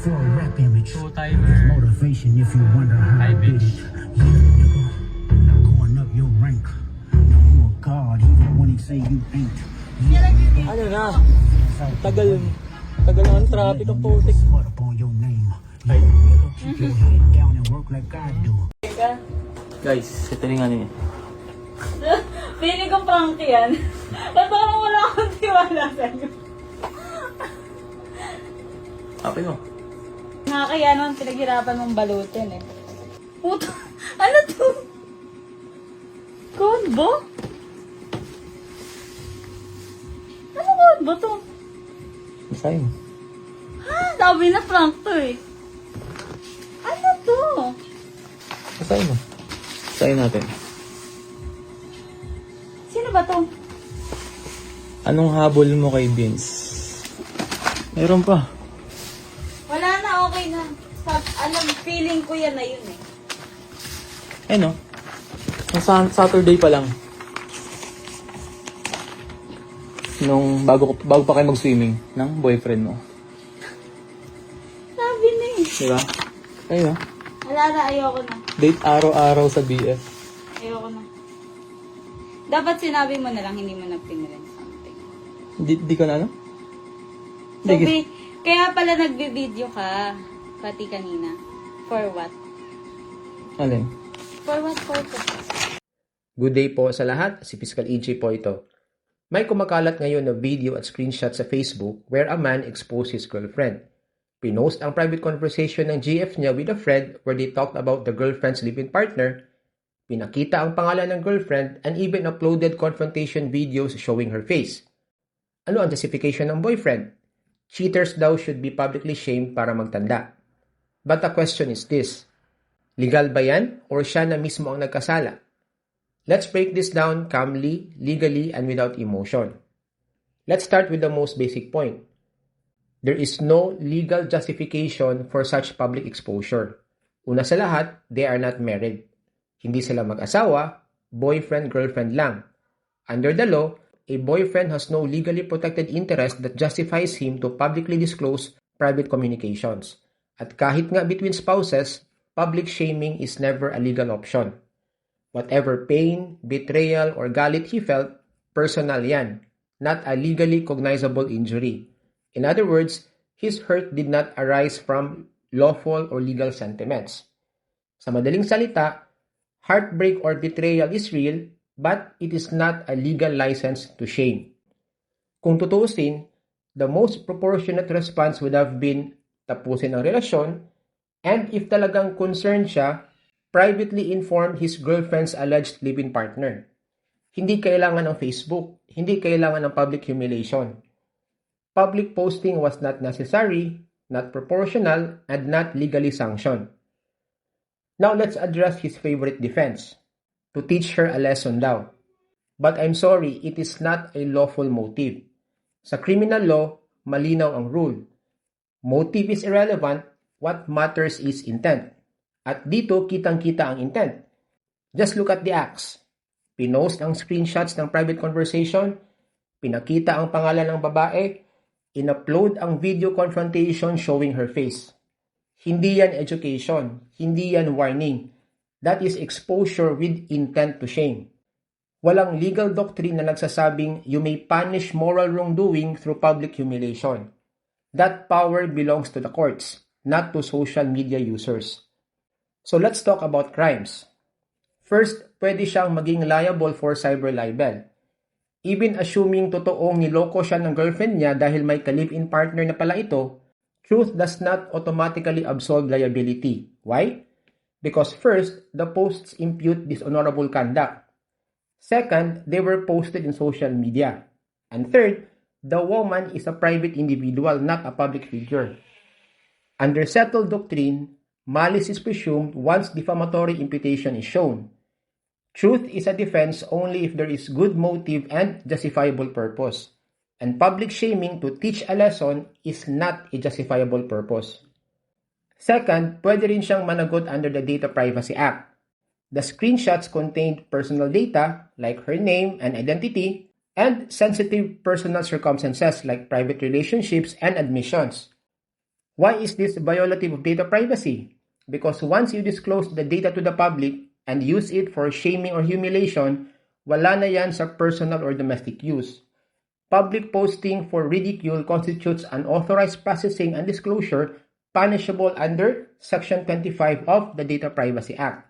for a rap image. Two-timer. Motivation if you wonder how High I did pitch. it. Yeah, nigga, going up your rank. Now you a god even when they say you ain't. Ano na? Tagal na ang traffic ang putik. Smut up on your name. Yeah, nigga, keep your head down and work like I do. Guys, ito yung ano yun. Feeling ko prank yan. Ba't parang wala akong tiwala sa'yo? Apoy mo. Nakakaya naman pinaghirapan mong balutin eh. Puto, ano to? Combo? Ano combo to? Masaya mo. Ha? Sabi na prank to eh. Ano to? Masaya mo. Masaya natin. Sino ba to? Anong habol mo kay Vince? Meron pa. Wala na, okay na. Alam, feeling ko yan na yun eh. Eh no? Nung Saturday pa lang. Nung bago pa kayo mag-swimming ng boyfriend mo. Sabi na eh. Diba? Ayun no? Wala na, ayoko na. Date araw-araw sa BF. Ayoko na. Dapat sinabi mo na lang, hindi mo na pinrin something. Di ka na ano? So, Hindi. kaya pala nagbe-video ka, pati kanina. For what? Alin? For what purpose? Good day po sa lahat, si Fiscal EJ po ito. May kumakalat ngayon na video at screenshot sa Facebook where a man exposed his girlfriend. Pinost ang private conversation ng GF niya with a friend where they talked about the girlfriend's live-in partner, pinakita ang pangalan ng girlfriend, and even uploaded confrontation videos showing her face. Ano ang justification ng boyfriend? Cheaters daw should be publicly shamed para magtanda. But the question is this, legal ba yan or siya na mismo ang nagkasala? Let's break this down calmly, legally, and without emotion. Let's start with the most basic point. There is no legal justification for such public exposure. Una sa lahat, they are not married. Hindi sila mag-asawa, boyfriend-girlfriend lang. Under the law, a boyfriend has no legally protected interest that justifies him to publicly disclose private communications. At kahit nga between spouses, public shaming is never a legal option. Whatever pain, betrayal, or galit he felt, personal yan, not a legally cognizable injury. In other words, his hurt did not arise from lawful or legal sentiments. Sa madaling salita, heartbreak or betrayal is real, but it is not a legal license to shame. Kung tutuusin, the most proportionate response would have been tapusin ang relasyon, and if talagang concerned siya, privately inform his girlfriend's alleged live-in partner. Hindi kailangan ng Facebook, hindi kailangan ng public humiliation. Public posting was not necessary, not proportional, and not legally sanctioned. Now let's address his favorite defense. To teach her a lesson daw. But I'm sorry, it is not a lawful motive. Sa criminal law, malinaw ang rule. Motive is irrelevant, what matters is intent. At dito, kitang-kita ang intent. Just look at the acts. Pinost ang screenshots ng private conversation, pinakita ang pangalan ng babae, in-upload ang video confrontation showing her face. Hindi yan education, hindi yan warning. That is exposure with intent to shame. Walang legal doctrine na nagsasabing you may punish moral wrongdoing through public humiliation. That power belongs to the courts, not to social media users. So let's talk about crimes. First, pwede siyang maging liable for cyber libel. Even assuming totoong niloko siya ng girlfriend niya dahil may ka-live-in partner na pala ito, truth does not automatically absolve liability. Why? Because first, the posts impute dishonorable conduct. Second, they were posted in social media. And third, the woman is a private individual, not a public figure. Under settled doctrine, malice is presumed once defamatory imputation is shown. Truth is a defense only if there is good motive and justifiable purpose. And public shaming to teach a lesson is not a justifiable purpose. Second, pwede rin siyang managot under the Data Privacy Act. The screenshots contained personal data like her name and identity and sensitive personal circumstances like private relationships and admissions. Why is this violative of data privacy? Because once you disclose the data to the public and use it for shaming or humiliation, wala na yan sa personal or domestic use. Public posting for ridicule constitutes unauthorized processing and disclosure punishable under Section 25 of the Data Privacy Act.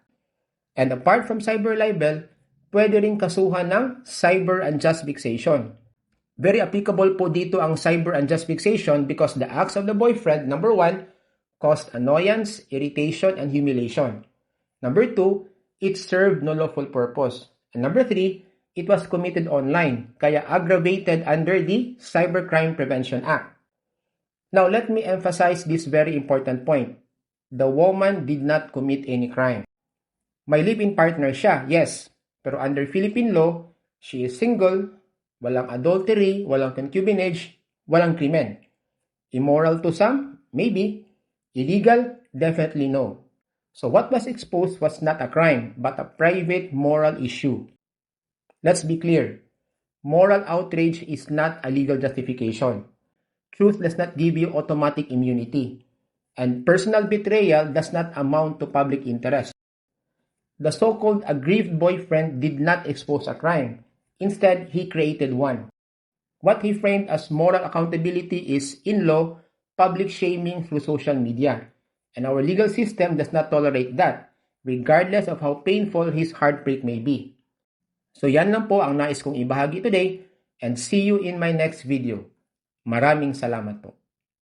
And apart from cyber libel, pwede rin kasuhan ng cyber unjust vexation. Very applicable po dito ang cyber unjust vexation because the acts of the boyfriend, number 1, caused annoyance, irritation, and humiliation. Number 2, it served no lawful purpose. And number 3, it was committed online, kaya aggravated under the Cybercrime Prevention Act. Now, let me emphasize this very important point. The woman did not commit any crime. May live-in partner siya, yes, pero under Philippine law, she is single, walang adultery, walang concubinage, walang krimen. Immoral to some? Maybe. Illegal? Definitely no. So what was exposed was not a crime, but a private moral issue. Let's be clear. Moral outrage is not a legal justification. Truth does not give you automatic immunity. And personal betrayal does not amount to public interest. The so-called aggrieved boyfriend did not expose a crime. Instead, he created one. What he framed as moral accountability is, in law, public shaming through social media. And our legal system does not tolerate that, regardless of how painful his heartbreak may be. So yan lang po ang nais kong ibahagi today, and see you in my next video. Maraming salamat po.